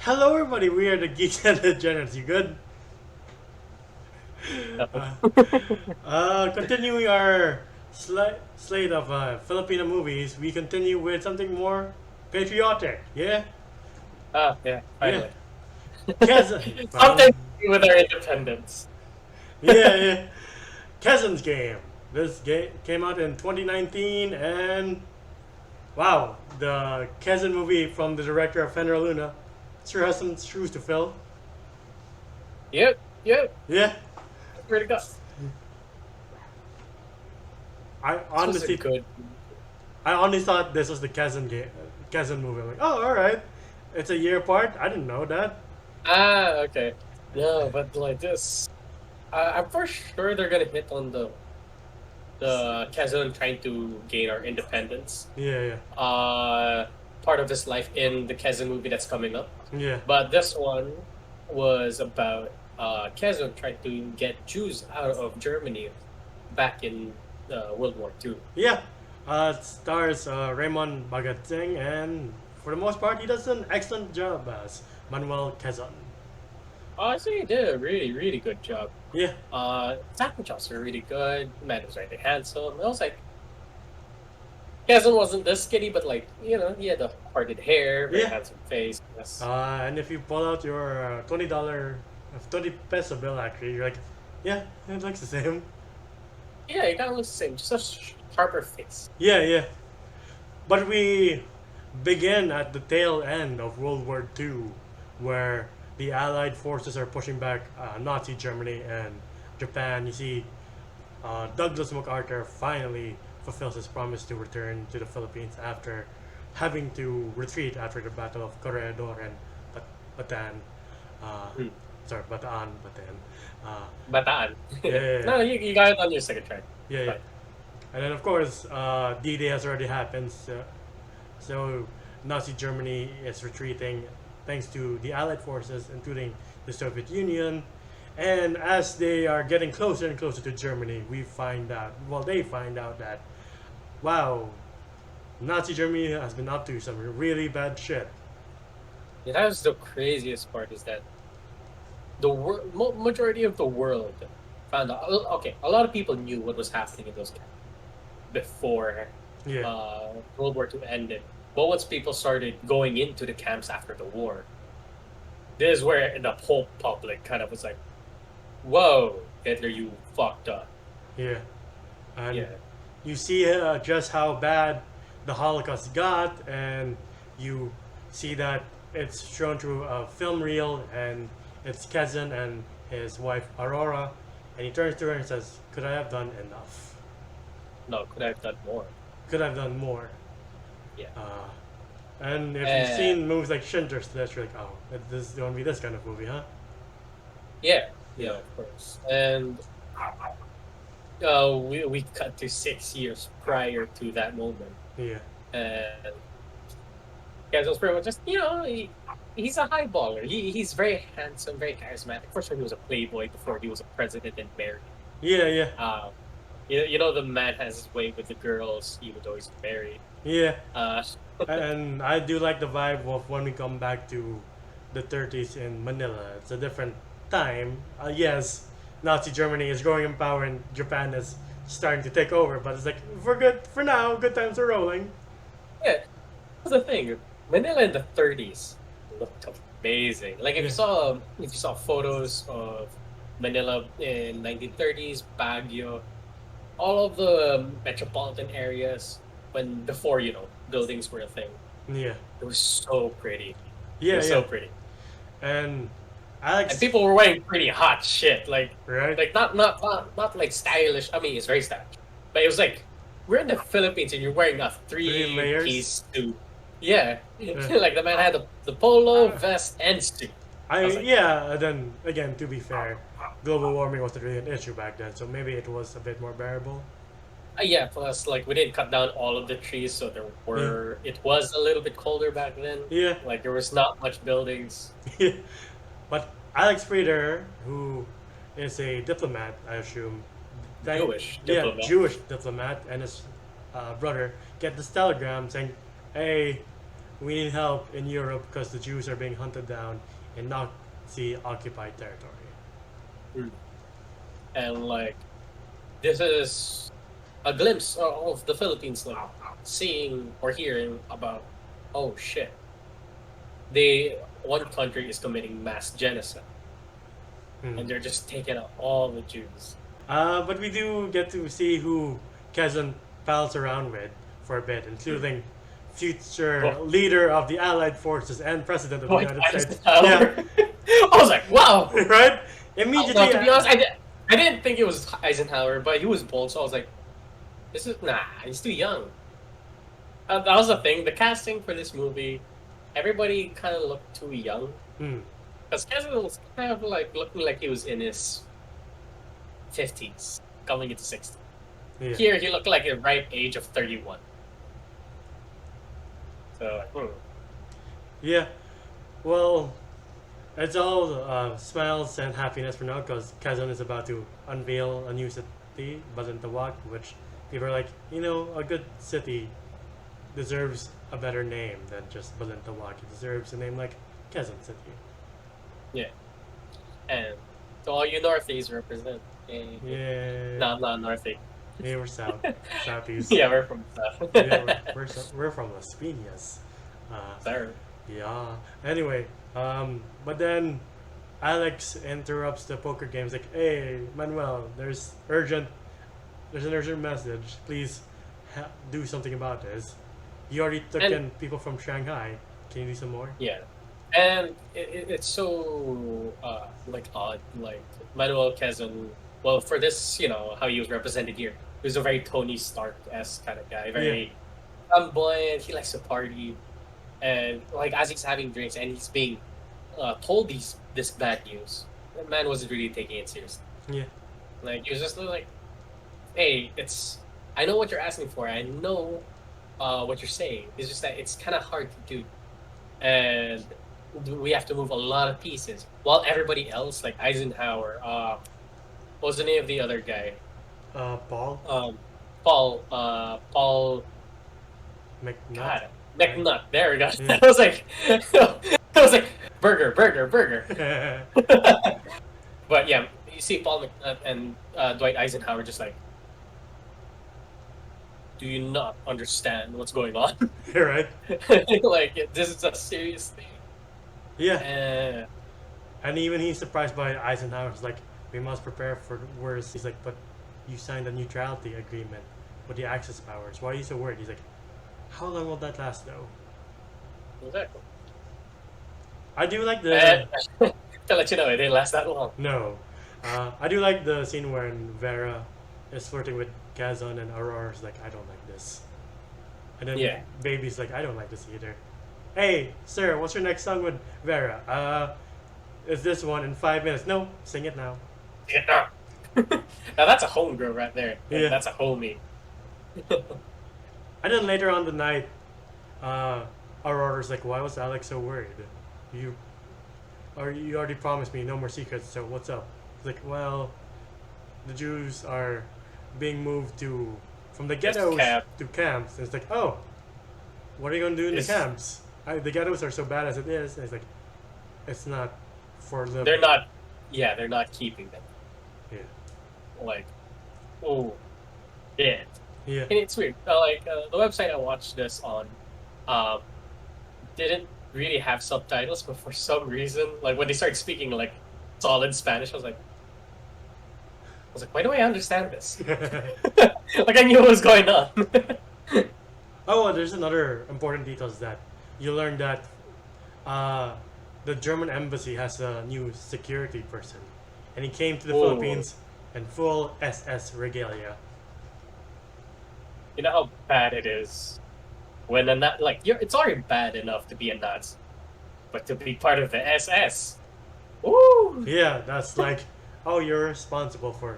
Hello, everybody. We are the Geeks and Degenerates. You good? No. Uh, continuing our slate of Filipino movies, we continue with something more patriotic. Yeah, Yeah, yeah. finally. Quezon. Something to do with our independence. Yeah. Quezon's game. This game came out in 2019, and wow, the Quezon movie from the director of Fenrir Luna sure has some shoes to fill. Yep. Yeah, Where to go? I This was a honestly good. I only thought this was the Kazan game, Kazan movie. I'm like, oh, all right, it's a year apart. I didn't know that. Okay. No, but like this, I'm for sure they're gonna hit on the Quezon trying to gain our independence. Yeah, Part of his life in the Quezon movie that's coming up. yeah. But this one was about Quezon trying to get Jews out of Germany back in World War II. Yeah. It stars Raymond Bagating, and for the most part, he does an excellent job as Manuel Quezon. Oh, I think he did a really good job. Yeah, His acting chops were really good. The man was really handsome. It was like Kazan wasn't this skinny, but like he had the parted hair, very yeah. handsome face. Yes. And if you pull out your $20, 20 peso bill, actually, you're like, yeah, it looks the same. Yeah, he kind of looks the same, just a sharper face. Yeah. But we begin at the tail end of World War II, where the Allied forces are pushing back Nazi Germany and Japan. You see, Douglas MacArthur finally fulfills his promise to return to the Philippines after having to retreat after the Battle of Corregidor and Batan. Uh, Hmm. sorry, Batan. Uh, Bataan. yeah, No, you got it on your second try. yeah. Fine. And then, of course, D-Day has already happened, so Nazi Germany is retreating thanks to the Allied forces, including the Soviet Union. And as they are getting closer and closer to Germany, they find out that, wow, Nazi Germany has been up to some really bad shit. Yeah, that was the craziest part. Is that majority of the world found out. Okay, a lot of people knew what was happening in those camps before Yeah, World War II ended. But once people started going into the camps after the war, this is where the whole public kind of was like, "Whoa, Hitler, you fucked up." yeah. And Yeah, you see just how bad the Holocaust got, and you see that it's shown through a film reel, and it's Kazan and his wife Aurora, and he turns to her and says, "Could I have done enough? no, could I have done more? Could I have done more?" Yeah, Uh, and if you've and seen movies like Schindler's List, you're like, "Oh, this is going to be this kind of movie, huh?" yeah, of course. And we cut to 6 years prior to that moment, Yeah, and Gazel's pretty much just he's a high baller. He's very handsome, very charismatic. For sure, he was a playboy before he was a president and married. yeah, Uh, the man has his way with the girls. He would always be married. yeah. Uh, And I do like the vibe of when we come back to the 30s in Manila. It's a different time. Yes, Nazi Germany is growing in power and Japan is starting to take over, but it's like, for good, for now, good times are rolling. yeah, that's the thing. Manila in the 30s looked amazing. Like if you saw photos of Manila in 1930s, Baguio, all of the metropolitan areas before buildings were a thing. Yeah, It was so pretty. It yeah, was so yeah. pretty, And and Alex, people were wearing pretty hot shit. right? Not like stylish. I mean, it's very stylish, but it was like we're in the Philippines and you're wearing a Three layers. three-piece suit. Yeah, Yeah. like the man had the polo vest and suit. I was like, Yeah, and then again, to be fair, global warming wasn't really an issue back then, so maybe it was a bit more bearable. Yeah. Plus, like we didn't cut down all of the trees, so Yeah, it was a little bit colder back then. yeah. Like there was not much buildings. But Alex Frieder, who is a diplomat, I assume, Jewish yeah, diplomat. Jewish diplomat, and his brother get this telegram saying, "Hey, we need help in Europe because the Jews are being hunted down in Nazi-occupied territory. And like, this is a glimpse of the Philippines, like seeing or hearing about, oh shit, one country is committing mass genocide, and they're just taking out all the Jews. But we do get to see who Quezon pals around with for a bit, including future leader of the Allied forces and president of the United States. Yeah. I was like, wow. Right? Immediately. Well, to be honest, I didn't think it was Eisenhower, but he was bold, so I was like, he's too young. That was the thing. The casting for this movie, everybody kind of looked too young. Because Quezon was kind of like looking like he was in his 50s, coming into 60s. Yeah. Here, he looked like the right age of 31. So, Yeah. Well, it's all smiles and happiness for now because Quezon is about to unveil a new city, Balintawak, which people are like, a good city deserves a better name than just Balintawak. It deserves a name like Quezon City. Yeah. And to all you Northies represent. Yeah. No, I'm not Northie. Yeah, we're South. Southeast. Yeah, we're from South. Yeah, we're from Las Piñas. Sorry. Yeah. Anyway, but then Alex interrupts the poker game. He's like, "Hey, Manuel, there's an urgent message. Please do something about this. You already took in people from Shanghai. Can you do some more?" Yeah. And it's so like odd. Like Manuel Quezon, well, for this, how he was represented here, he was a very Tony Stark-esque kind of guy. Very flamboyant. He likes to party, and like as he's having drinks and he's being told this bad news, the man wasn't really taking it seriously. Yeah. Like he was just like, "Hey, I know what you're asking for. I know what you're saying. It's just that it's kind of hard to do, and we have to move a lot of pieces." While everybody else, like Eisenhower, what was the name of the other guy? Paul. Paul. McNutt. God, McNutt. There we go. Yeah. I was like, burger. But yeah, you see Paul McNutt and Dwight Eisenhower just like, do you not understand what's going on? You're right. Like, this is a serious thing. Yeah. And even he's surprised by Eisenhower's like, we must prepare for the worst. He's like, but you signed a neutrality agreement with the Axis powers. Why are you so worried? He's like, how long will that last though? Exactly. I do like the... To let you know, it didn't last that long. No. I do like the scene where Vera is flirting with Quezon and Aurora's like, I don't like this. And then Baby's like, I don't like this either. Hey, sir, what's your next song with Vera? It's this one in 5 minutes. No, sing it now. Yeah. Now that's a homegirl right there. Yeah. That's a homie. And then later on the night, Aurora's like, why was Alex so worried? You already promised me no more secrets, so what's up? It's like, well, the Jews are being moved from the ghettos to camps. And it's like, oh, what are you going to do in the camps? The ghettos are so bad as it is. And it's like, it's not for living. They're not keeping them. Yeah. Like, oh, yeah. Yeah. And it's weird. The website I watched this on didn't really have subtitles, but for some reason, like when they started speaking like solid Spanish, I was like, why do I understand this? Like I knew what was going on. Oh, there's another important detail is that you learn that the German embassy has a new security person, and he came to the Philippines in full SS regalia. You know how bad it is when it's already bad enough to be a Nazi, but to be part of the SS. Woo! Yeah, that's like, oh, you're responsible for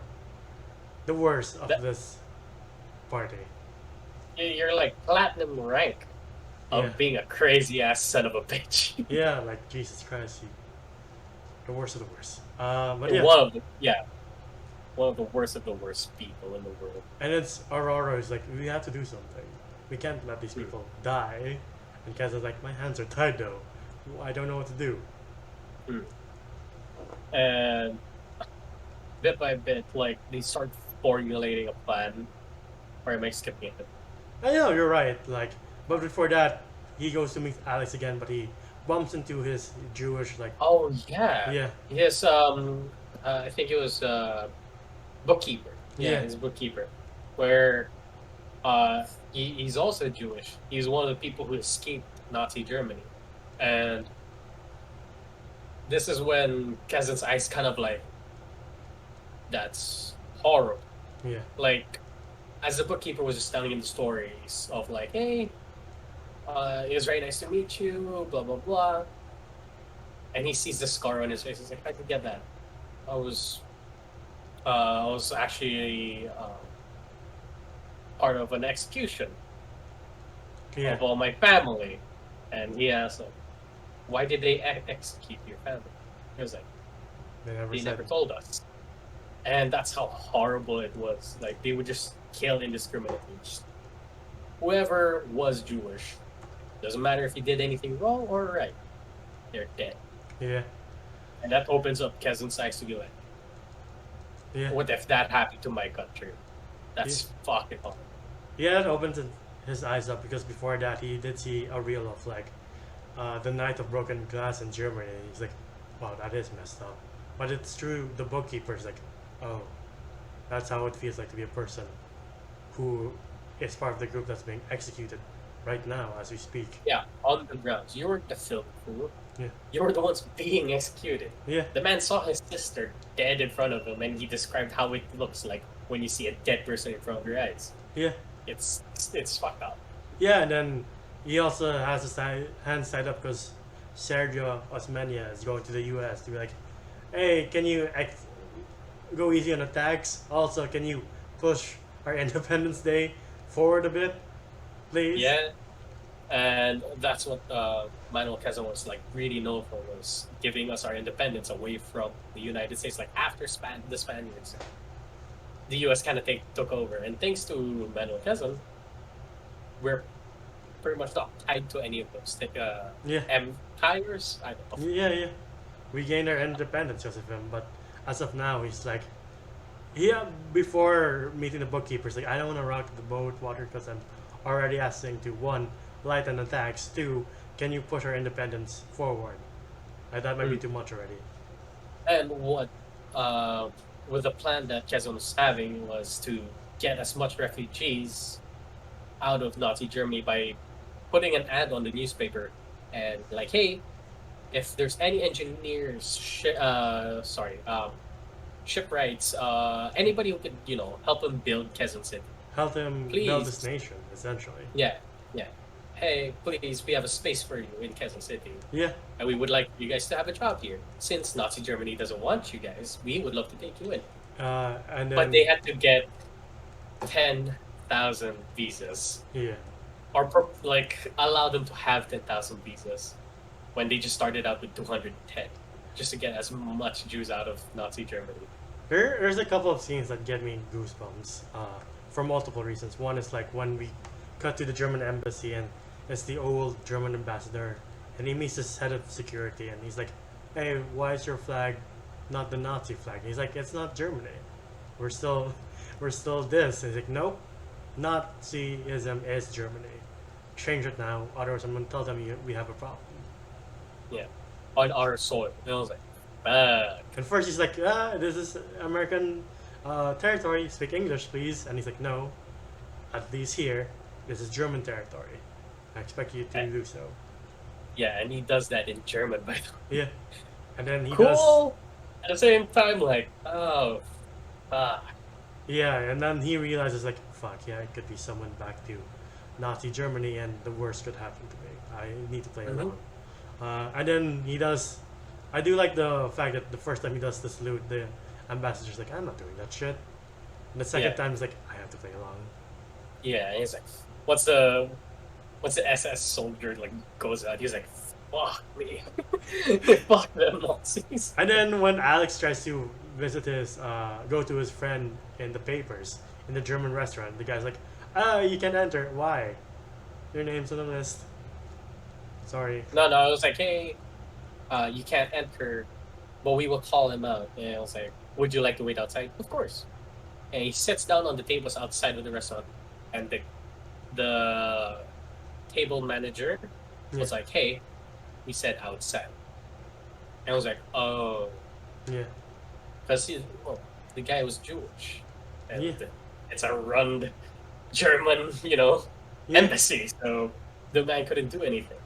the worst of this party. You're like platinum rank of being a crazy ass son of a bitch. Yeah, like Jesus Christ, the worst of the worst. But yeah. One of the worst people in the world. And it's Aurora is like, we have to do something. We can't let these people die. And Kazan's like, my hands are tied though. I don't know what to do. Mm. And bit by bit, like they start formulating a plan. Or am I skipping it? I know you're right. Like, but before that, he goes to meet Alex again, but he bumps into his Jewish like. Oh yeah, Yeah, his I think it was bookkeeper. Yeah, yeah, his bookkeeper, where he's also Jewish. He's one of the people who escaped Nazi Germany, and this is when Kazan's eyes kind of like, that's horrible. yeah, Like, as the bookkeeper was just telling him the stories of like, hey, it was very nice to meet you, blah blah blah, and he sees the scar on his face. He's like, I could get that. I was actually part of an execution yeah. of all my family, and he asked him, why did they execute your family? He was like, They never they said. never told us. And that's how horrible it was. Like, they would just kill indiscriminately. Just whoever was Jewish, doesn't matter if he did anything wrong or right, they're dead. Yeah, And that opens up Kazan's eyes to be like, yeah. what if that happened to my country? That's fucking horrible. Yeah, it opened his eyes up because before that he did see a reel of like the night of broken glass in Germany. And he's like, wow, that is messed up. But it's true. The bookkeeper's like, oh, that's how it feels like to be a person who is part of the group that's being executed right now as we speak. Yeah, on the grounds. You were the film crew. Yeah. You were the ones being executed. Yeah, The man saw his sister dead in front of him, and he described how it looks like when you see a dead person in front of your eyes. yeah, It's fucked up. yeah. And then he also has his hands tied up because Sergio Osmania is going to the U.S. to be like, hey, can you go easy on the tax? Also, can you push our Independence Day forward a bit, please? Yeah, and that's what Manuel Quezon was like really known for, was giving us our independence away from the United States. Like after the Spaniards, the U.S. kind of took over, and thanks to Manuel Quezon, we're pretty much not tied to any of those Yeah. empires. I don't know. Yeah, yeah. We gained our independence because of him, but as of now, he's like, yeah. Before meeting the bookkeepers, like, I don't want to rock the boat water because I'm already asking to one, lighten the tax. Two, can you push our independence forward? That might be too much already. And what with the plan that Quezon was having was to get as much refugees out of Nazi Germany by putting an ad on the newspaper and like, hey, if there's any engineers, shipwrights, anybody who could, help him build Quezon City. Help him Please. build this nation, essentially. Yeah. Hey, please, we have a space for you in Quezon City. Yeah, And we would like you guys to have a job here. Since Nazi Germany doesn't want you guys, we would love to take you in. and then But they had to get 10,000 visas. yeah, Or, allow them to have 10,000 visas when they just started out with 210. Just to get as much Jews out of Nazi Germany. there's a couple of scenes that get me goosebumps for multiple reasons. One is like when we cut to the German embassy and it's the old German ambassador, and he meets his head of security, and he's like, "Hey, why is your flag not the Nazi flag?" And he's like, "It's not Germany. We're still this." And he's like, "Nope, Nazism is Germany. Change it now, otherwise I'm gonna tell them we have a problem." Yeah. On our soil. And I was like, fuck. And first he's like, this is American territory. Speak English, please." And he's like, "No, at least here, this is German territory. I expect you to do so." Yeah, and he does that in German, by the way. Yeah. And then he does. Cool! At the same time, like, oh, fuck. Yeah, and then he realizes, like, fuck, yeah, it could be summoned back to Nazi Germany and the worst could happen to me. I need to play along. And then he does. I do like the fact that the first time he does the salute, the ambassador's like, "I'm not doing that shit." And the second time he's like, "I have to play along." Yeah, and he's like, once the SS soldier like goes out, he's like, fuck me. Fuck them Nazis. And then when Alex tries to visit go to his friend in the papers in the German restaurant, the guy's like, "You can't enter. Why? Your name's on the list." Sorry. No, I was like, hey, you can't enter, but we will call him out. And I was like, would you like to wait outside? Of course. And he sits down on the tables outside of the restaurant, and the table manager was like, hey, we said outside. And I was like, oh. Yeah. Because the guy was Jewish. And Yeah. it's a run German, Yeah. embassy. So the man couldn't do anything.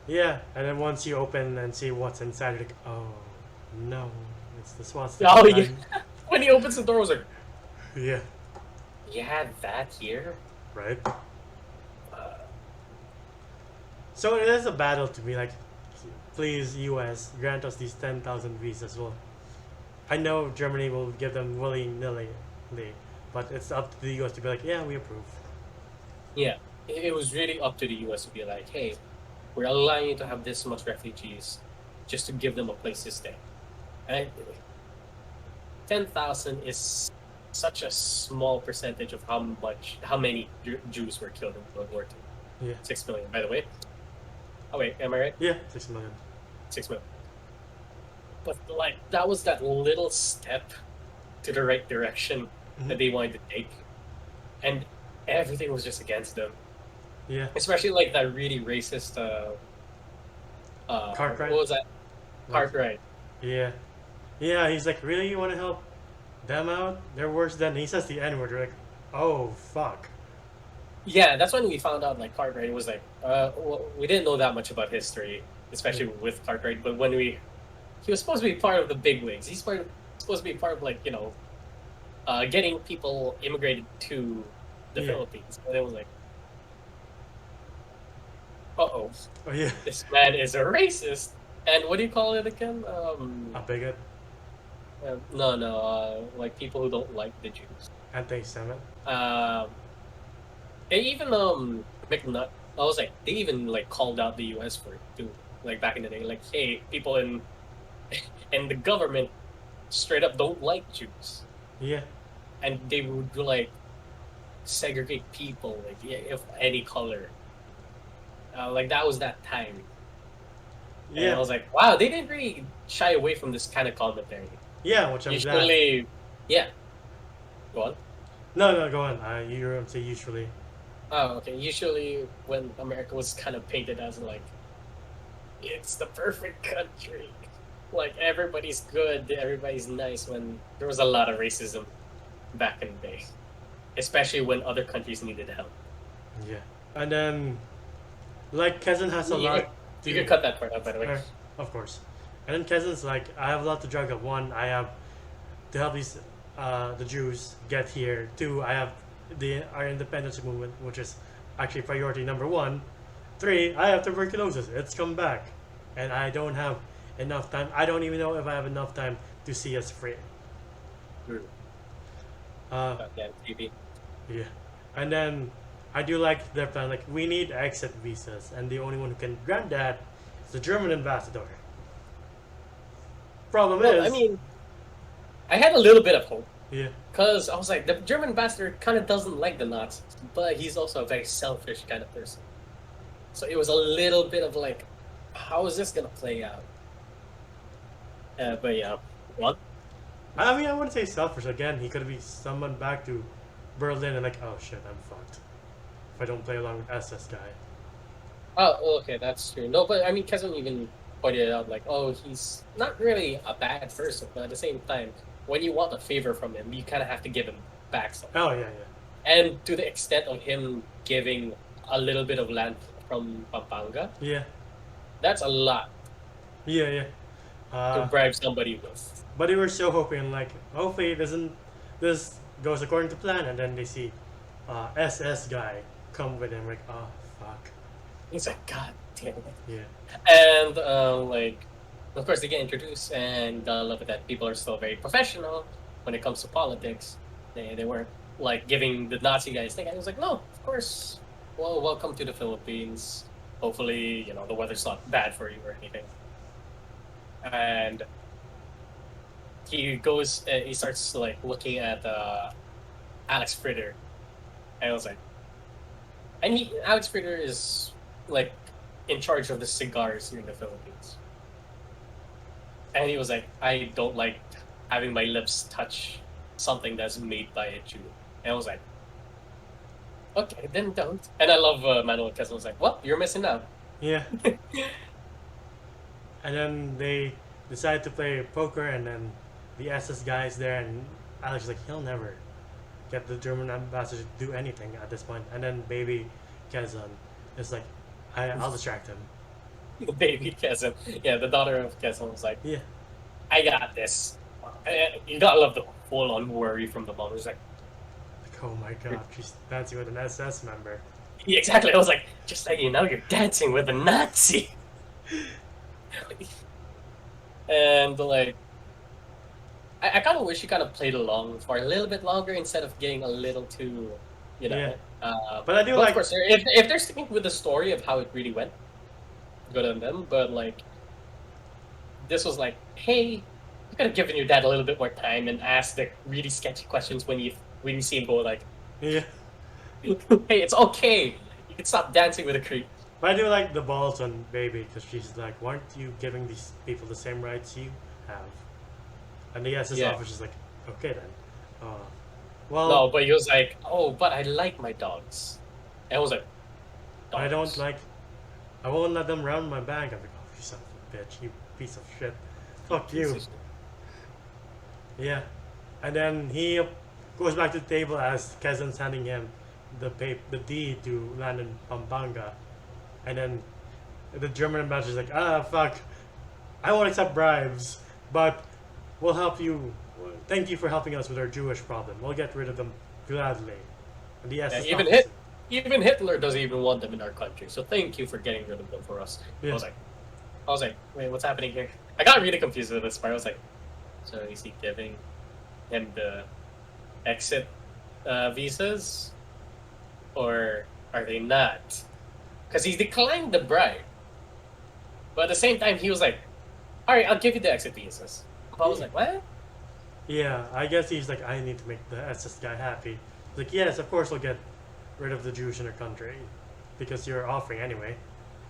Yeah, and then once you open and see what's inside, you're like, oh no, it's the swastika. Oh, yeah. When he opens the door, I was like, Yeah. you had that here? Right. So it is a battle to be like, please, US, grant us these 10,000 visas. Well, I know Germany will give them willy-nilly, but it's up to the US to be like, yeah, we approve. Yeah, it was really up to the US to be like, hey, we're allowing you to have this much refugees just to give them a place to stay. And 10,000 is such a small percentage of how many Jews were killed in World War II. Yeah. 6 million, by the way. Oh wait, am I right? Yeah, 6 million. 6 million. But like that was that little step to the right direction that they wanted to take, and everything was just against them. Yeah. Especially like that really racist. Cartwright? What was that? Cartwright. Yeah. Yeah, he's like, really, you want to help them out? They're worse than. He says the N word. We're like, oh fuck. Yeah, that's when we found out like Cartwright was like, well, we didn't know that much about history, especially with Cartwright. But when he was supposed to be part of the bigwigs. He's supposed to be part of like getting people immigrated to the Philippines. And it was like, oh yeah, this man is a racist. And what do you call it again? a bigot. No, like people who don't like the Jews. Anti-Semite. And even McNutt, I was like, they even like called out the US for it too. Like back in the day, like, hey, people in the government straight up don't like Jews. Yeah. And they would like segregate people like of any color. Like that was that time. Yeah. And I was like, wow, they didn't really shy away from this kind of commentary. Yeah, which I'm glad. Usually, yeah. Go on. No, go on. You were going to say usually. Oh, okay. Usually, when America was kind of painted as like, it's the perfect country, like everybody's good, everybody's nice, when there was a lot of racism back in the day, especially when other countries needed help. Yeah, and then like Quezon has a lot. You can cut that part out, by the way. Of course. And then Quezon's like, I have a lot to juggle. One, I have to help these the Jews get here. Two, I have our independence movement, which is actually priority number one. Three, I have tuberculosis. It's come back, and I don't have enough time. I don't even know if I have enough time to see us free. TV. Yeah, and then I do like their plan. Like, we need exit visas, and the only one who can grant that is the German ambassador. Problem is, I mean, I had a little bit of hope. Yeah. Because I was like, the German ambassador kind of doesn't like the Nazis, but he's also a very selfish kind of person. So it was a little bit of like, how is this gonna play out? But yeah, what? I mean, I wouldn't say selfish. Again, he could be summoned back to Berlin and like, oh shit, I'm fucked if I don't play along with SS guy. Oh, okay, that's true. No, but I mean, Quezon even pointed it out, like, oh, he's not really a bad person, but at the same time, when you want a favor from him, you kind of have to give him back something. Oh, yeah. And to the extent of him giving a little bit of land from Pampanga, Yeah. that's a lot Yeah. to bribe somebody with. But they were so hoping, like, hopefully this goes according to plan, and then they see SS guy come with him, like, oh, fuck. He's like, God damn it. Yeah. And, like, of course, they get introduced, and love it that people are still very professional when it comes to politics. They weren't, like, giving the Nazi guys thing. I was like, no, of course. Well, welcome to the Philippines. Hopefully, the weather's not bad for you or anything. And he goes, he starts, like, looking at Alex Fritter. And I was like, Alex Fritter is, like, in charge of the cigars here in the Philippines. And he was like, I don't like having my lips touch something that's made by a Jew. And I was like, okay, then don't. And I love Manuel Quezon was like, well, you're missing out. Yeah. And then they decide to play poker, and then the SS guy is there, and Alex is like, he'll never get the German ambassador to do anything at this point. And then baby Quezon is like, I'll distract him. Baby Quezon. Yeah, the daughter of Quezon was like, Yeah. I got this. You gotta love the full-on worry from the mom. It was like, Oh my god, she's dancing with an SS member. yeah, exactly. I was like, just like, you know, you're dancing with a Nazi. And like, I kind of wish you kind of played along for a little bit longer instead of getting a little too, you know. Yeah. But I do But like. of course, if they're sticking with the story of how it really went, good on them. But like, this was like, hey, you could have given your dad a little bit more time and asked the really sketchy questions when you see him go like, Yeah. hey, it's okay. You can stop dancing with a creep. But I do like the balls on baby, because she's like, why aren't you giving these people the same rights you have? And the SS officer is like, okay then. Well, No, but he was like, oh, but I like my dogs. And I was like, dogs. I don't like. I won't let them round my bag. I'm like, oh, you son of a bitch, you piece of shit. Fuck you. Yeah. And then he goes back to the table as Quezon's handing him the deed to land in Pampanga. And then the German ambassador's like, fuck, I won't accept bribes, but we'll help you. Thank you for helping us with our Jewish problem. We'll get rid of them gladly. And the SS even Hitler doesn't even want them in our country. So thank you for getting rid of them for us. Yeah. I was like, wait, what's happening here? I got really confused with this part. I was like, so is he giving him the exit visas, or are they not? Because he declined the bribe, but at the same time he was like, all right, I'll give you the exit visas. But I was like, what? Yeah, I guess he's like, I need to make the SS guy happy. He's like, yes, of course we'll get rid of the Jews in our country, because you're offering anyway,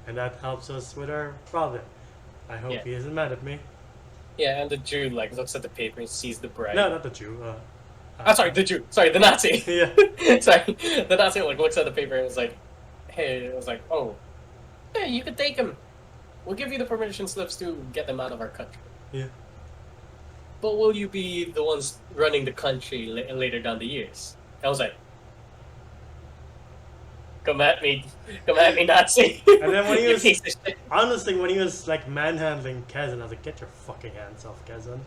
and that helps us with our problem. I hope he isn't mad at me. Yeah, and the Jew like looks at the paper and sees the bribe. No, not the Jew. Sorry, the Jew. Sorry, the Nazi. Yeah. Sorry, the Nazi like looks at the paper and is like, hey, it was like, oh, yeah, you can take him. We'll give you the permission slips to get them out of our country. Yeah. But will you be the ones running the country later down the years? I was like, come at me, Nazi. And then when he was, honestly, when he was like manhandling Quezon, I was like, get your fucking hands off, Quezon.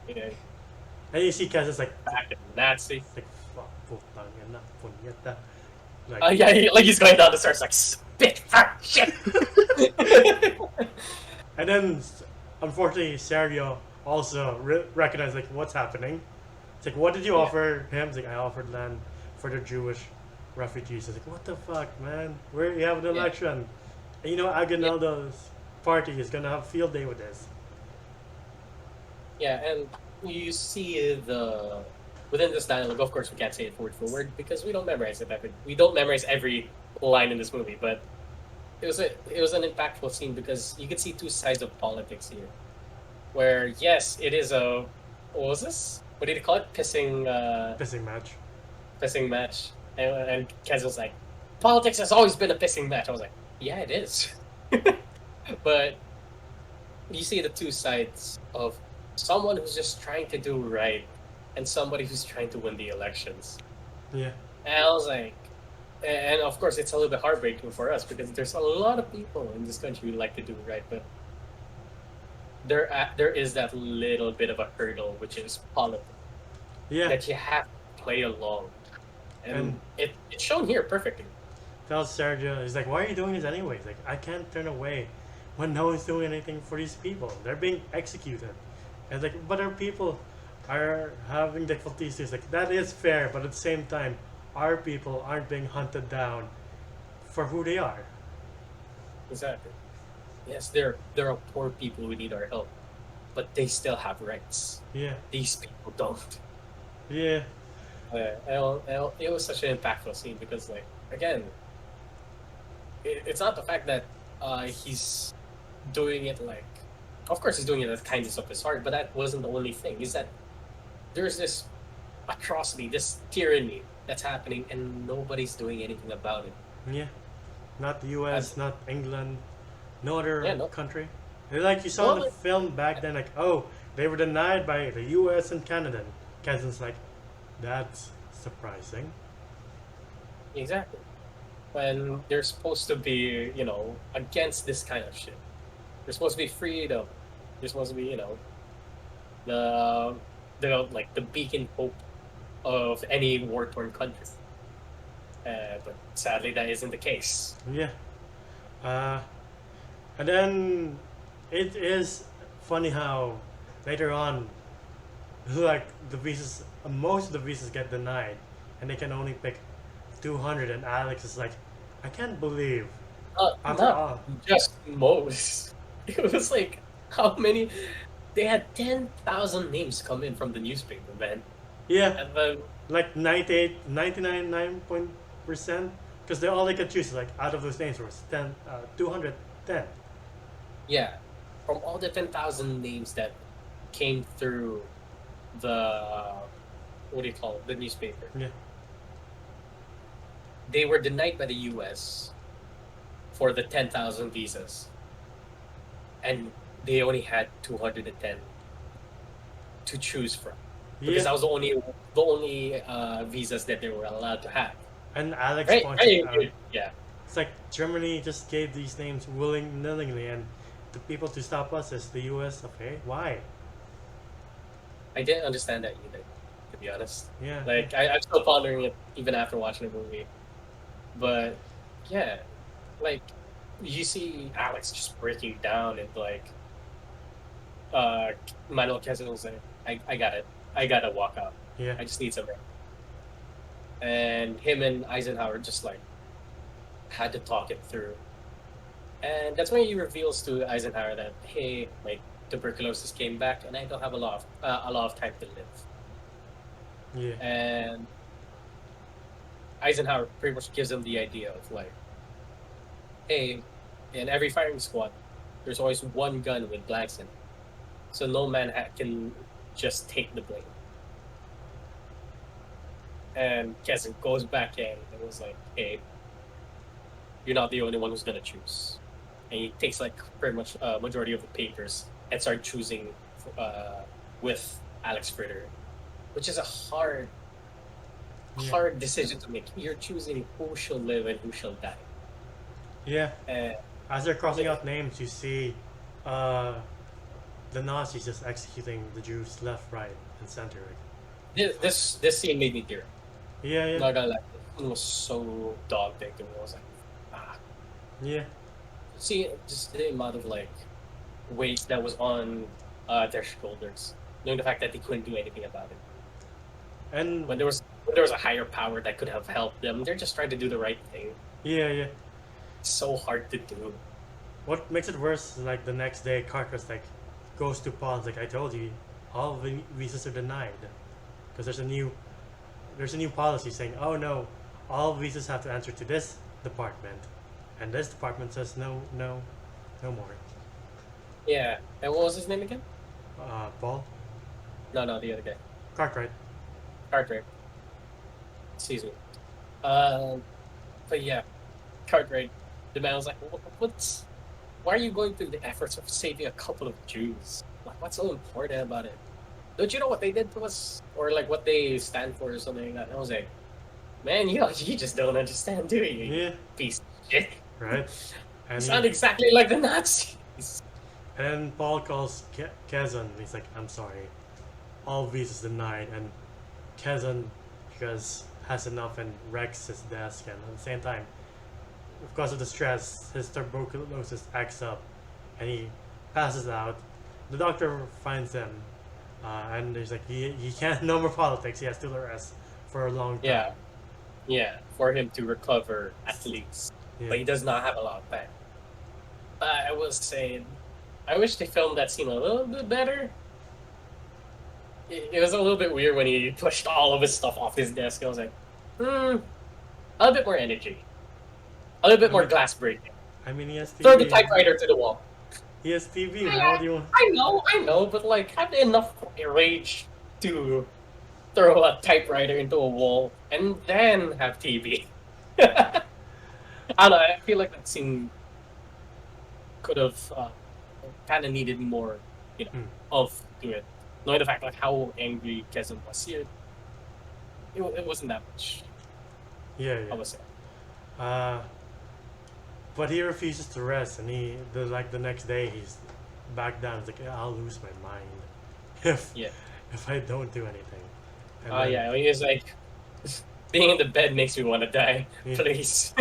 Yeah. And you see Quezon's like, Nazi. Like, fuck, putang ina, punyeta. Like, yeah, like he's going down the stairs like, spit, fuck, shit. And then, unfortunately, Sergio also recognized like what's happening. It's like, what did you offer him? It's like, I offered land for the Jewish refugees. It's like, what the fuck, man? Where you have an election, and you know Aguinaldo's party is gonna have field day with this. Yeah, and you see within this dialogue. Of course, we can't say it word for word because we don't memorize it. We don't memorize every line in this movie, but it was an impactful scene because you could see two sides of politics here. Where yes, it is a what was this? What did he call it? Pissing match. Pissing match. And Kez was like, politics has always been a pissing match. I was like, yeah, it is. But you see the two sides of someone who's just trying to do right and somebody who's trying to win the elections. Yeah. And I was like, and of course it's a little bit heartbreaking for us because there's a lot of people in this country who like to do right, but there is that little bit of a hurdle, which is politics. Yeah. That you have to play along. And it's shown here perfectly. Tells Sergio, he's like, why are you doing this anyway? He's like, I can't turn away when no one's doing anything for these people. They're being executed. And it's like, but our people are having difficulties. He's like, that is fair, but at the same time, our people aren't being hunted down for who they are. Exactly. Yes, there are poor people who need our help, but they still have rights. Yeah. These people don't. Yeah. It was such an impactful scene because, like, again, it's not the fact that he's doing it like, of course, he's doing it at the kindness of his heart, but that wasn't the only thing. Is that there's this atrocity, this tyranny that's happening, and nobody's doing anything about it. Yeah. Not the U.S., not England, no other Yeah, no. country. Like you saw in the film back then, like, oh, they were denied by the U.S. and Canada. And Kazan's like, that's surprising. Exactly. When they're supposed to be, against this kind of shit. There's supposed to be freedom. There's supposed to be, the the beacon hope of any war-torn country. But sadly, that isn't the case. Yeah. And then it is funny how later on, like the visas, most of the visas get denied, and they can only pick 200. And Alex is like, I can't believe. After Not all, just most. It was like, how many? They had 10,000 names come in from the newspaper, man. yeah, And then, like 98, 99% because they all they could choose like out of those names was 210. yeah, from all the 10,000 names that came through the, what do you call it, the newspaper, Yeah, they were denied by the US for the 10,000 visas. And they only had 210 to choose from. Because yeah. that was the only visas that they were allowed to have. And Alex Right? pointed out, Yeah. it's like Germany just gave these names willingly, and the people to stop us is the U.S. Okay, why? I didn't understand that either, to be honest. Yeah, Like, I'm still pondering it even after watching the movie. But, yeah, like, you see Alex just breaking down and, like, Manuel Quezon was like, I got it. I gotta walk out. yeah, I just need some. And him and Eisenhower just, like, had to talk it through. And that's when he reveals to Eisenhower that, hey, like, tuberculosis came back and I don't have a lot of time to live. yeah, And Eisenhower pretty much gives him the idea of, like, hey, in every firing squad, there's always one gun with blanks in it. So no man can just take the blame. And Quezon goes back in and was like, hey, you're not the only one who's going to choose. And he takes, like, pretty much majority of the papers and start choosing with Alex Fritter, which is a hard decision to make. You're choosing who shall live and who shall die. yeah. And As they're crossing out names, you see the Nazis just executing the Jews left, right, and center. this scene made me tear. Yeah, yeah, Not gonna lie, it was so daunting to me. I was like, ah. yeah, See, just the amount of, like, weight that was on their shoulders, knowing the fact that they couldn't do anything about it. and When there was a higher power that could have helped them, they're just trying to do the right thing. yeah, yeah. It's so hard to do. What makes it worse is like the next day, Carter's like goes to Paul. It's like I told you, all the visas are denied because there's a new policy saying, oh no, all visas have to answer to this department, and this department says no more. Yeah. And what was his name again? Paul No, the other guy. Cartwright. Cartwright. Excuse me. But yeah, Cartwright. The man was like, why are you going through the efforts of saving a couple of Jews? Like, what's so important about it? Don't you know what they did to us? Or, like, what they stand for or something like that? And I was like, man, you just don't understand, do you? Yeah, Piece of shit. right. You And sound exactly like the Nazis. and then Paul calls Quezon. He's like, I'm sorry, all visas denied. And Quezon, because has enough and wrecks his desk, and at the same time, because of the stress, his tuberculosis acts up, and he passes out. The doctor finds him, and he's like, he can't no more politics. He has to rest for a long time. Yeah, for him to recover at least. Yeah. But he does not have a lot of time. I was saying, I wish they filmed that scene a little bit better. It was a little bit weird when he pushed all of his stuff off his desk. I was like, a little bit more energy. A little bit more glass breaking. I mean, he has Throw the TV. typewriter to the wall. He has TV, man. What I, do you want? I know, but like, have enough rage to throw a typewriter into a wall and then have TV. I don't know. I feel like that scene could have kind of needed more, Hmm. of to it. Knowing the fact like how angry Quezon was here, it wasn't that much. Yeah, I yeah. would say. But he refuses to rest, and the next day he's back down. He's like, "Yeah, I'll lose my mind if Yeah. if I don't do anything." And Oh then, yeah. He was like, being in the bed makes me want to die. yeah. Please,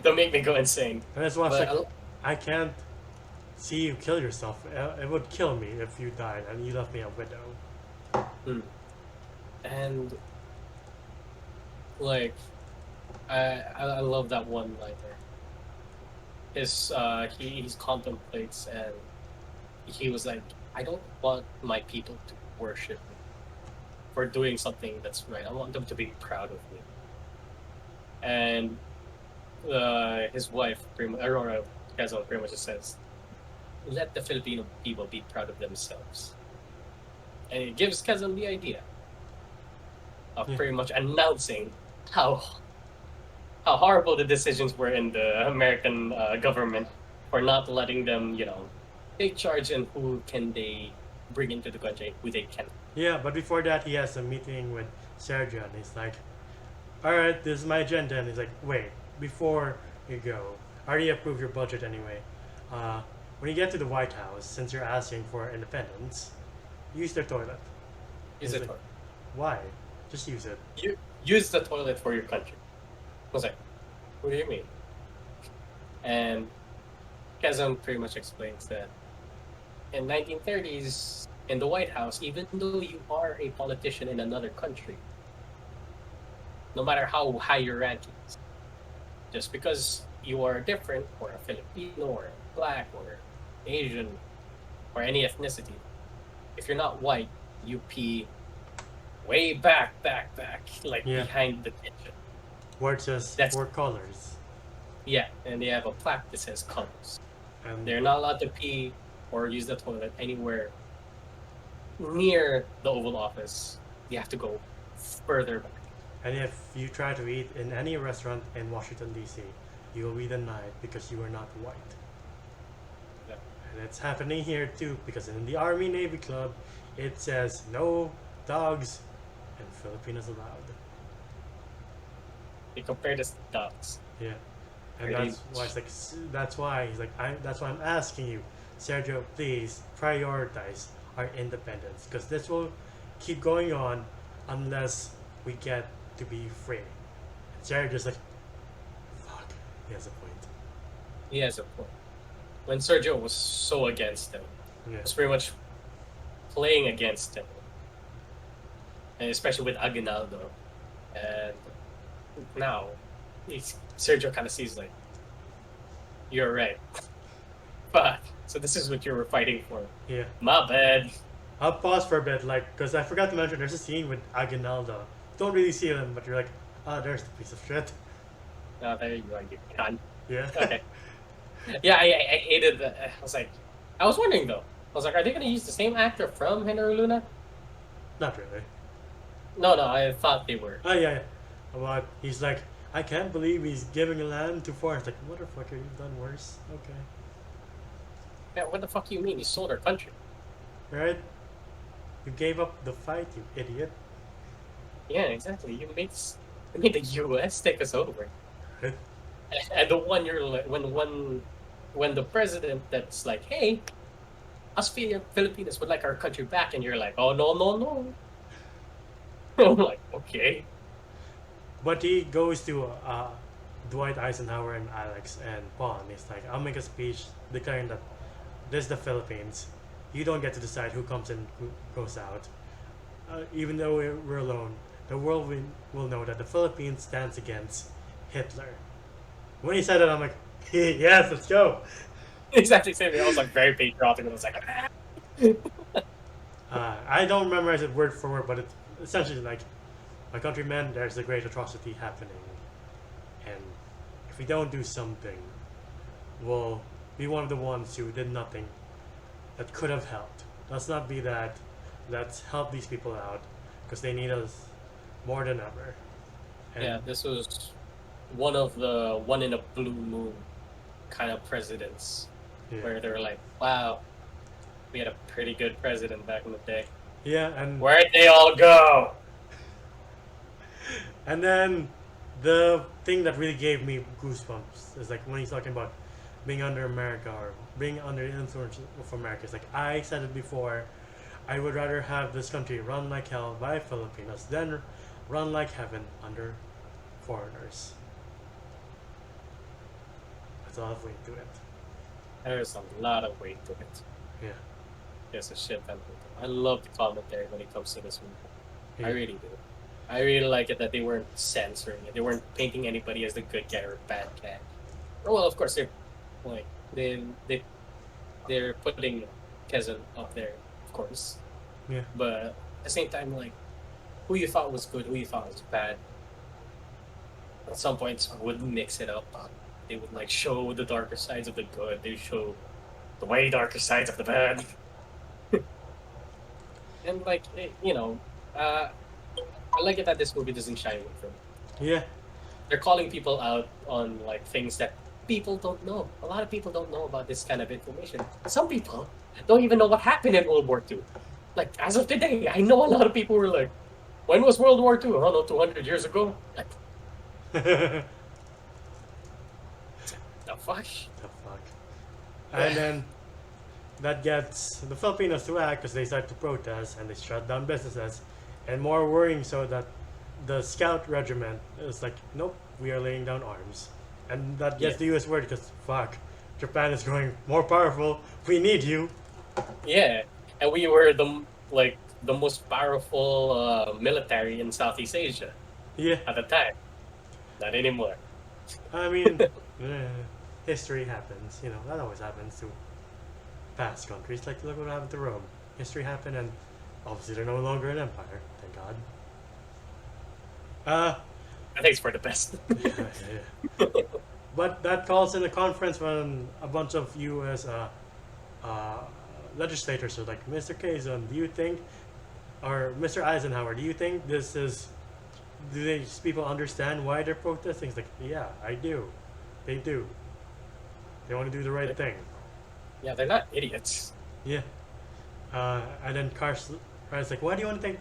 don't make me go insane. And that's why I was But like, I can't see you kill yourself. It would kill me if you died and you left me a widow. and like, I love that one liner. He contemplates and he was like, I don't want my people to worship me for doing something that's right. I want them to be proud of me. And his wife, Aurora Quezon, pretty much just says, let the Filipino people be proud of themselves. And it gives Quezon the idea of Yeah. pretty much announcing how horrible the decisions were in the American government for not letting them, take charge and who can they bring into the country, who they can. Yeah, but before that, he has a meeting with Sergio, and he's like, "All right, this is my agenda." And he's like, "Wait, before you go, I already approved your budget anyway. When you get to the White House, since you're asking for independence, use their toilet." Use He's the like, toilet. "Why? Just use it." Use the toilet for your country. I was like, what do you mean? And Quezon pretty much explains that in 1930s, in the White House, even though you are a politician in another country, no matter how high your rank is, just because you are different, or a Filipino, or black, or Asian, or any ethnicity, if you're not white, you pee way back, like Yeah. behind the kitchen. Where it says That's- four colors. Yeah, and they have a plaque that says colors. And They're not allowed to pee or use the toilet anywhere near the Oval Office. You have to go further back. And if you try to eat in any restaurant in Washington, D.C., you will be denied because you are not white. Yeah. And it's happening here too, because in the Army Navy Club, it says no dogs and Filipinos allowed. They compare this to dogs. Yeah. And Really? that's why it's like, that's why he's like, that's why I'm asking you, Sergio, please prioritize our independence, because this will keep going on unless we get to be free. And Sergio's like, fuck, he has a point. He has a point. When Sergio was so against them, Yeah. was pretty much playing against them, and especially with Aguinaldo. And now, Sergio kind of sees like, you're right. Fuck. So this is what you were fighting for. Yeah. My bad. I'll pause for a bit, like, because I forgot to mention there's a scene with Aguinaldo. Don't really see him, but you're like, there's the piece of shit. There you go, you cunt. Yeah. Okay. Yeah, I hated that. I was wondering though. I was like, are they going to use the same actor from Henry Luna? Not really. No, I thought they were. Oh, yeah. But he's like, I can't believe he's giving land to foreigners. Like, motherfucker, you've done worse. Okay. Yeah, what the fuck you mean? You sold our country. Right? You gave up the fight, you idiot. Yeah, exactly. You made the U.S. take us over. Right? And the one you're like, when the president that's like, hey, us Filipinos would like our country back, and you're like, oh no. I'm like, okay. But he goes to Dwight Eisenhower and Alex and Paul, and he's like, I'll make a speech declaring that this is the Philippines. You don't get to decide who comes in, who goes out. Even though we're alone, the world will know that the Philippines stands against Hitler. When he said it, I'm like, yes, let's go. Exactly same thing. I was like very patriotic, and I was like, I don't memorize it word for word, but it's essentially like, my countrymen, there's a great atrocity happening. And if we don't do something, will be one of the ones who did nothing that could have helped. Let's not be that. Let's help these people out because they need us more than ever. And Yeah, this was one of the one in a blue moon kind of presidents yeah. where they're like, wow, we had a pretty good president back in the day. Yeah, and Where'd they all go? and then the thing that really gave me goosebumps is like when he's talking about being under America or being under the influence of America. It's like I said it before, I would rather have this country run like hell by Filipinos than run like heaven under foreigners. That's all I've weight to it. There's a lot of weight to it. Yeah. There's a shit ton of it. I love the commentary when it comes to this movie. Yeah. I really do. I really like it that they weren't censoring it. They weren't painting anybody as the good guy or bad guy. Well, of course they're like they're putting Quezon up there, of course. Yeah. But at the same time, like who you thought was good, who you thought was bad. At some points, would mix it up. They would like show the darker sides of the good. They show the way darker sides of the bad. And like I like it that this movie doesn't shy away from it. Yeah. They're calling people out on like things that people don't know. A lot of people don't know about this kind of information. Some people don't even know what happened in World War II. Like as of today, I know a lot of people were like, "When was World War II? I don't know, 200 years ago." Like, The the fuck? fuck. And then that gets the Filipinos to act because they start to protest and they shut down businesses. And more worrying so that the scout regiment is like, nope, we are laying down arms. And that gets the US word because fuck, Japan is growing more powerful. We need you. Yeah, and we were the most powerful military in Southeast Asia Yeah, at the time. Not anymore. I mean, history happens. You know, that always happens to past countries. Like, look what happened to Rome. History happened, and obviously they're no longer an empire. Thank God. I think it's for the best. Yeah. But that calls in a conference when a bunch of U.S. Legislators are like, Mr. Quezon, do you think, or Mr. Eisenhower, do you think this is, do these people understand why they're protesting? It's like, yeah, I do. They do. They want to do the right thing. Yeah, they're not idiots. Yeah. And then Carson is like, why do you want to take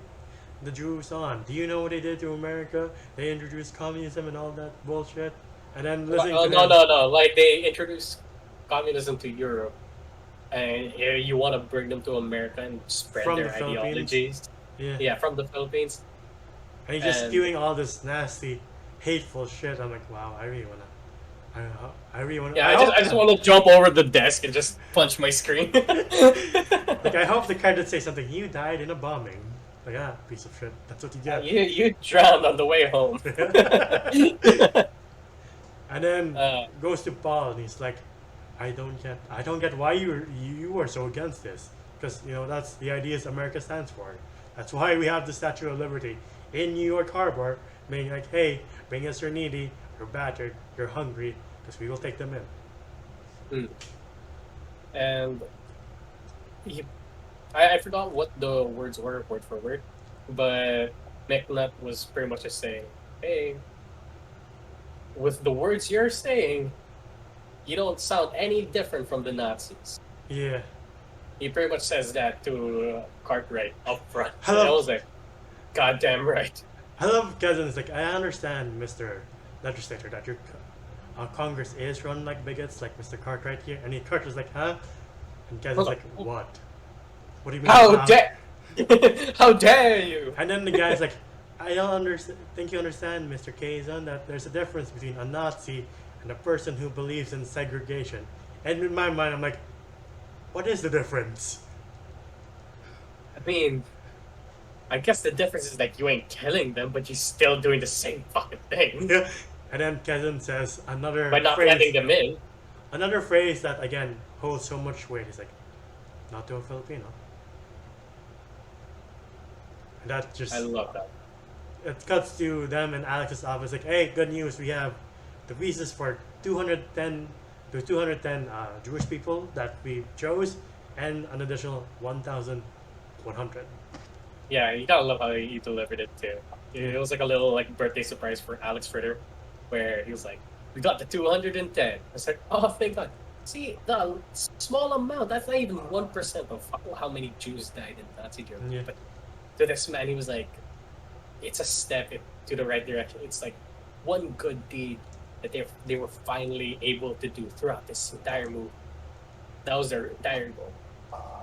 the Jews on? Do you know what they did to America? They introduced communism and all that bullshit. And then listening to them, No. Like they introduced communism to Europe, and you want to bring them to America and spread From their the Philippines? ideologies. yeah. Yeah, from the Philippines. And he's just And- spewing all this nasty, hateful shit. I'm like, wow, I really wanna. I really wanna. Yeah, I just want to jump over the desk and just punch my screen. Like, I hope the credits say something. You died in a bombing. Like, piece of shit. That's what you get. you drowned on the way home. And then Uh, goes to Paul, and he's like, I don't get why you are so against this. Because that's the ideas America stands for. That's why we have the Statue of Liberty in New York Harbor, being like, hey, bring us your needy, you're battered, you're hungry, because we will take them in. and I forgot what the words were word for word, but McNutt was pretty much just saying, hey, with the words you're saying, you don't sound any different from the Nazis. Yeah. He pretty much says that to Cartwright up front. And Hello. I was like, goddamn right. I love Kevin. It's like, I understand, Mr. Legislator, that your Congress is run like bigots, like Mr. Cartwright here. And Cartwright's like, huh? And Kevin's like, what? What do you mean? How dare how dare you? And then the guy's like, I don't think you understand, Mr. Quezon, that there's a difference between a Nazi and a person who believes in segregation. And in my mind, I'm like, what is the difference? I mean, I guess the difference is that you ain't killing them, but you're still doing the same fucking thing. Yeah. And then Kevin says another By not phrase, letting them in. another phrase that, again, holds so much weight. He's like, not to a Filipino. And that just... I love that. It cuts to them in Alex's office like, hey, good news, we have the visas for 210 the 210 Jewish people that we chose, and an additional 1,100. Yeah, you gotta love how he delivered it too. It was like a little like birthday surprise for Alex Fritter, where he was like, "We got the 210." I was like, "Oh, thank God!" See, the small amount, that's not even 1% of how many Jews died in Nazi Germany. Yeah. But to this man, he was like, it's a step to the right direction. It's like one good deed that they were finally able to do throughout this entire movie. That was their entire goal.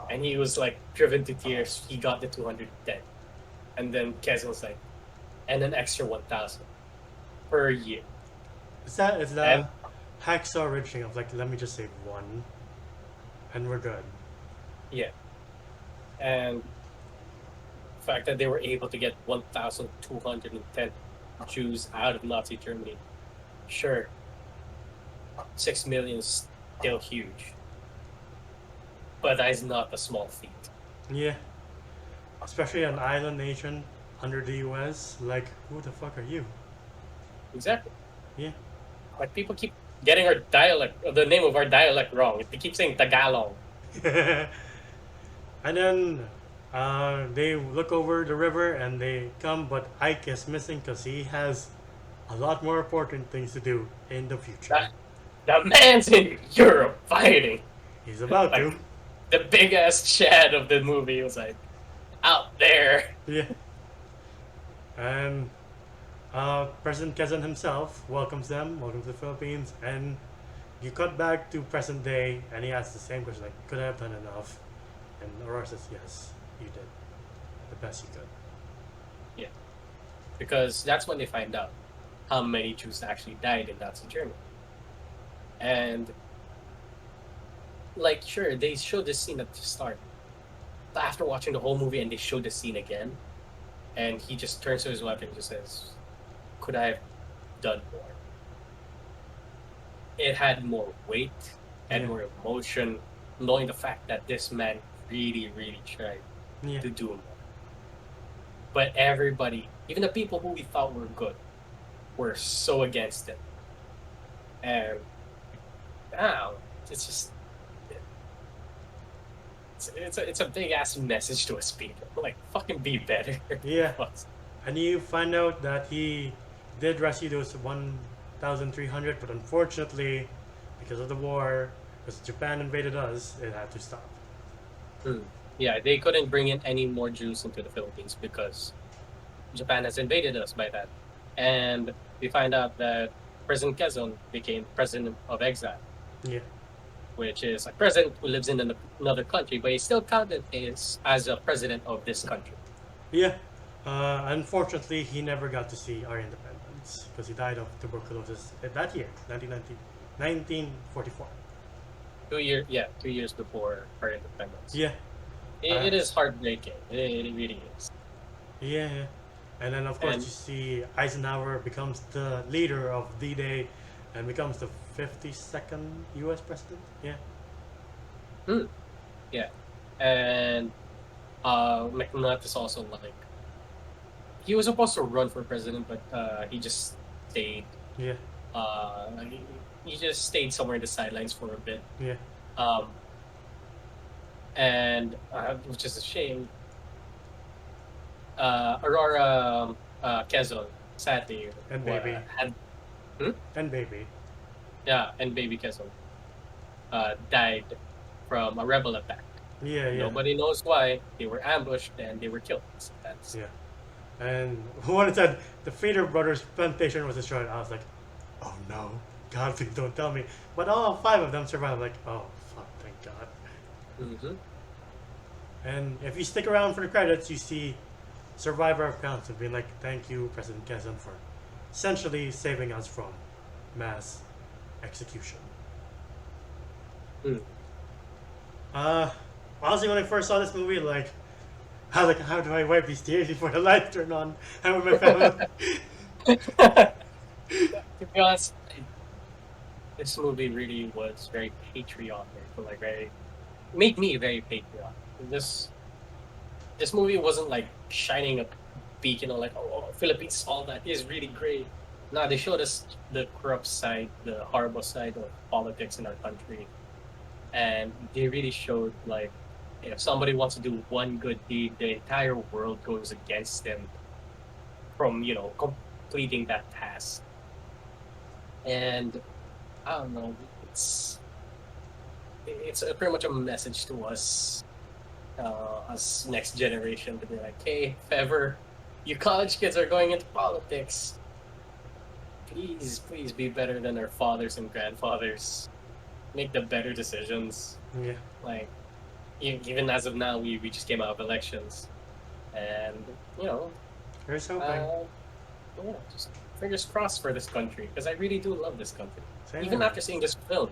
And he was like driven to tears. He got the 210. And then Quezon was like, and an extra 1,000 per year. Is that And hacksaw ridge thing of like, let me just save one, and we're good. yeah. And the fact that they were able to get 1,210 Jews out of Nazi Germany, sure, 6 million is still huge. But that is not a small feat. Yeah. Especially an island nation under the US. Like, who the fuck are you? Exactly. Yeah. Like people keep getting our dialect, the name of our dialect wrong. They keep saying Tagalog. And then they look over the river and they come, but Ike is missing because he has a lot more important things to do in the future. The man's in Europe fighting. He's about Like, to. The big ass Chad of the movie was like out there. Yeah. And President Quezon himself welcomes them, welcomes the Philippines, and you cut back to present day, and he asks the same question, like, could I have done enough? And Aurora says, yes, you did. The best you could. Because that's when they find out how many Jews actually died in Nazi Germany. And like, sure, they showed this scene at the start. But after watching the whole movie and they showed the scene again, and he just turns to his wife and just says, could I have done more? It had more weight and more emotion, knowing the fact that this man really, really tried Yeah. to do more. But everybody, even the people who we thought were good, were so against it. And now it's just it's a big ass message to us people. Like, fucking be better. Yeah. And you find out that he did rescue those 1,300, but unfortunately, because of the war, because Japan invaded us, it had to stop. Yeah, they couldn't bring in any more Jews into the Philippines because Japan has invaded us by that. And we find out that President Quezon became president of exile. Yeah. Which is a president who lives in another country, but he's still counted as a president of this country. Yeah. Unfortunately, he never got to see our independence because he died of tuberculosis that year, 1944. 2 years before our independence. Yeah. It is heartbreaking. It really is. Yeah. And then, of course, you see Eisenhower becomes the leader of D-Day and becomes the 52nd U.S. president. Yeah. Yeah. And McNutt is also like, he was supposed to run for president, but he just stayed. Yeah. He just stayed somewhere in the sidelines for a bit. Yeah. And which is a shame. Aurora Quezon, sadly, And baby. And baby. Yeah, and baby Quezon died from a rebel attack. Yeah. Nobody knows why. They were ambushed and they were killed. So that's And when it said the Feeder Brothers plantation was destroyed, I was like, oh no, God, please don't tell me. But all 5 of them survived. I'm like, oh fuck, thank God. And if you stick around for the credits, you see Survivor of Council being like, thank you, President Quezon, for essentially saving us from mass execution. Honestly, when I first saw this movie, like, I was like, how do I wipe these tears before the lights turn on? I'm with my family. To be honest, this movie really was very patriotic. Like, made me very patriotic. This movie wasn't like shining a beacon on like, oh, Philippines, all that is really great. No, they showed us the corrupt side, the horrible side of politics in our country, and they really showed like if somebody wants to do one good deed, the entire world goes against them from completing that task. And I don't know, it's pretty much a message to us next generation to be like, hey, if ever you college kids are going into politics, please be better than our fathers and grandfathers. Make the better decisions. Yeah. Like, even as of now, we just came out of elections, and Here's hoping. yeah, just fingers crossed for this country because I really do love this country. Same Even here. after seeing this film,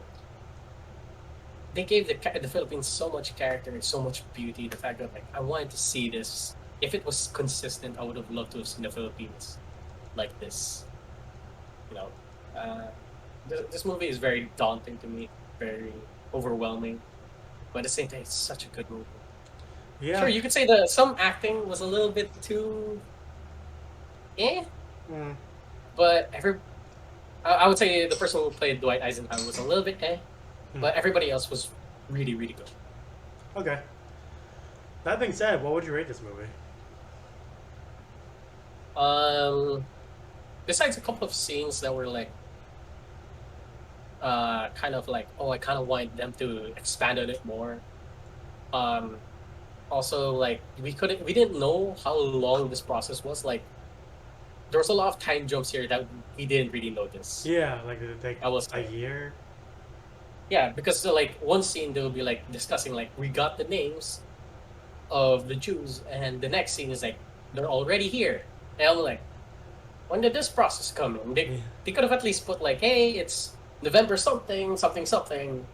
they gave the Philippines so much character and so much beauty. The fact that like I wanted to see this. If it was consistent, I would have loved to have seen the Philippines like this. You know, this movie is very daunting to me, very overwhelming, but at the same time, it's such a good movie. Yeah. Sure, you could say that some acting was a little bit too, Mm. but I would say the person who played Dwight Eisenhower was a little bit but everybody else was really, really good. Okay. That being said, what would you rate this movie? Besides a couple of scenes that were like, kind of like, oh, I kind of want them to expand on it more. Also, like we didn't know how long this process was. Like, there was a lot of time jumps here that we didn't really notice. Yeah, like did it take I was a year? Yeah, because like one scene they'll be like discussing like we got the names of the Jews, and the next scene is like they're already here. And I'm like, when did this process come in? They could have at least put like, hey, it's November something, something, something.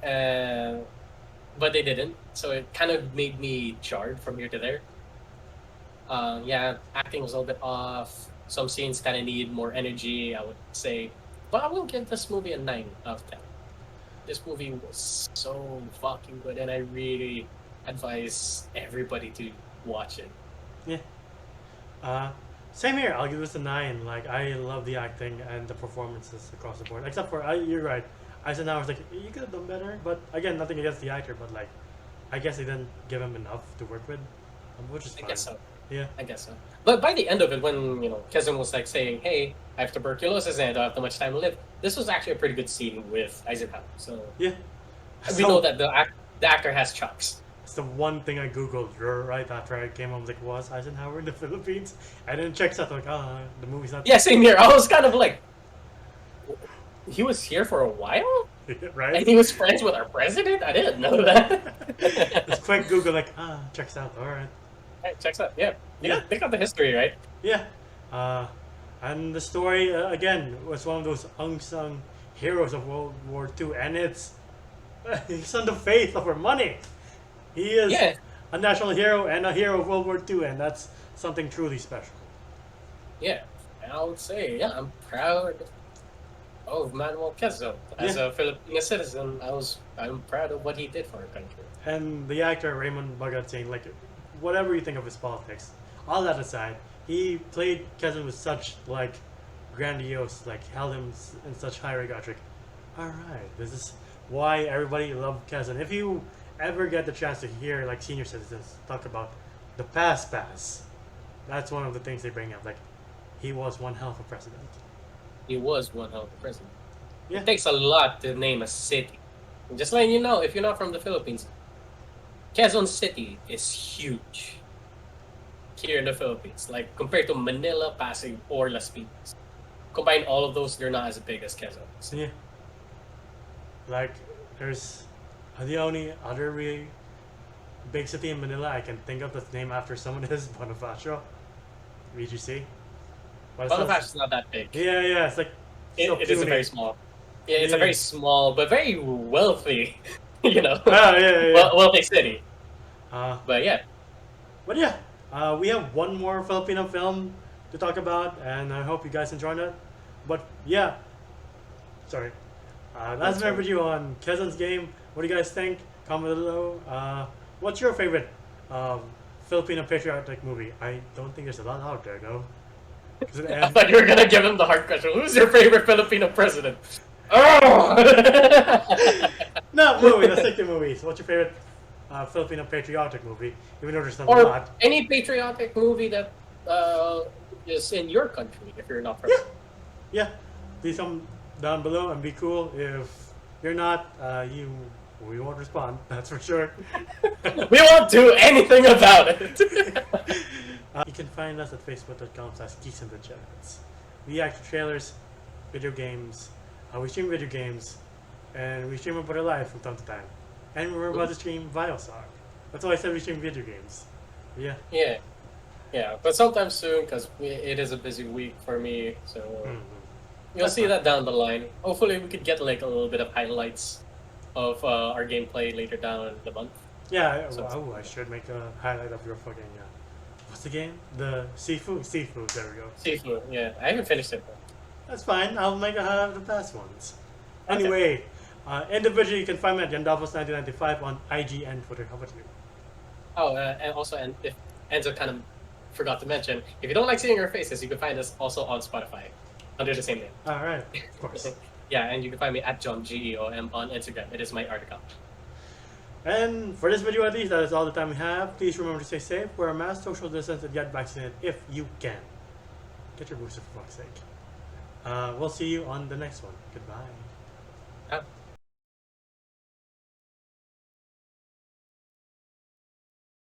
But they didn't, so it kind of made me jarred from here to there. Yeah, acting was a little bit off. Some scenes kind of need more energy, I would say. But I will give this movie a 9 out of 10. This movie was so fucking good, and I really advise everybody to watch it. Yeah. Same here. I'll give this a 9. Like, I love the acting and the performances across the board. Except for, you're right. Eisenhower's like, you could have done better. But again, nothing against the actor, but like, I guess they didn't give him enough to work with, which is fine. I guess so. Yeah. I guess so. But by the end of it, when Quezon was like saying, "Hey, I have tuberculosis and I don't have that much time to live," this was actually a pretty good scene with Eisenhower. So Yeah. we know that the actor has chops. It's the one thing I googled right after I came home. I was like, was Eisenhower in the Philippines? I didn't check that. Like, the movie's not. Yeah, same here. I was kind of like, he was here for a while, Right? and he was friends with our president. I didn't know that. Just quick Google, like, checks out. All right. Hey, checks out. Yeah, Yeah. They got the history right. Yeah. And the story, again, was one of those unsung heroes of World War II. And he's on the face of our money. He is a national hero and a hero of World War II. And that's something truly special. Yeah, and I would say, I'm proud of Manuel Quezon as a Filipino citizen. I'm proud of what he did for our country. And the actor Raymond Bagatsing, like, whatever you think of his politics, all that aside, he played Quezon with such like grandiose, like held him in such high regard. Like, all right, this is why everybody loved Quezon. If you ever get the chance to hear like senior citizens talk about the past, that's one of the things they bring up. Like, he was one hell of a president. He was one hell of a president. Yeah. It takes a lot to name a city. And just letting you know, if you're not from the Philippines, Quezon City is huge here in the Philippines. Like, compared to Manila, Pasig, or Las Piñas. Combine all of those, they're not as big as Quezon. Yeah. Like, there's the only other really big city in Manila I can think of that's named after someone is Bonifacio, VGC. Bonifacio is not that big. Yeah, it's like It is a very small. Yeah, it's a very small but very wealthy, wealthy city. But yeah. But yeah, we have one more Filipino film to talk about, and I hope you guys enjoyed it. But yeah, sorry. That's my review on Quezon's Game. What do you guys think? Comment below. What's your favorite Filipino patriotic movie? I don't think there's a lot out there, though. 'Cause it I ends. thought you were gonna give him the hard question. Who's your favorite Filipino president? Oh! No, movie. Let's stick to movies. What's your favorite Filipino patriotic movie? Even though there's not a Or lot. any patriotic movie that is in your country, if you're not from. Yeah. Yeah. Leave some down below and be cool. If you're not, we won't respond. That's for sure. We won't do anything about it. You can find us at facebook.com/Geeks in the Chats. We act for trailers, video games. We stream video games, and we stream about our life from time to time. And we're about to stream Bioshock. That's why I said we stream video games. Yeah. Yeah, but sometime soon because it is a busy week for me. So you'll That's see fine. that down the line. Hopefully, we could get like a little bit of highlights of our gameplay later down the month. Yeah. So- Oh, I should make a highlight of your fucking. What's the game? The Seafood. Seafood. There we go. Seafood, yeah. I haven't finished it. That's fine. I'll make a highlight of the past ones. Anyway, individually, you can find me at Yandavos1995 on IG and Twitter. How about you? Oh, and also, and if Enzo kind of forgot to mention, if you don't like seeing our faces, you can find us also on Spotify under the same name. All right. Of course. Yeah, and you can find me at JohnGeom on Instagram. It is my art account. And for this video at least, that is all the time we have. Please remember to stay safe, wear a mask, social distance, and get vaccinated if you can. Get your booster for fuck's sake. We'll see you on the next one. Goodbye.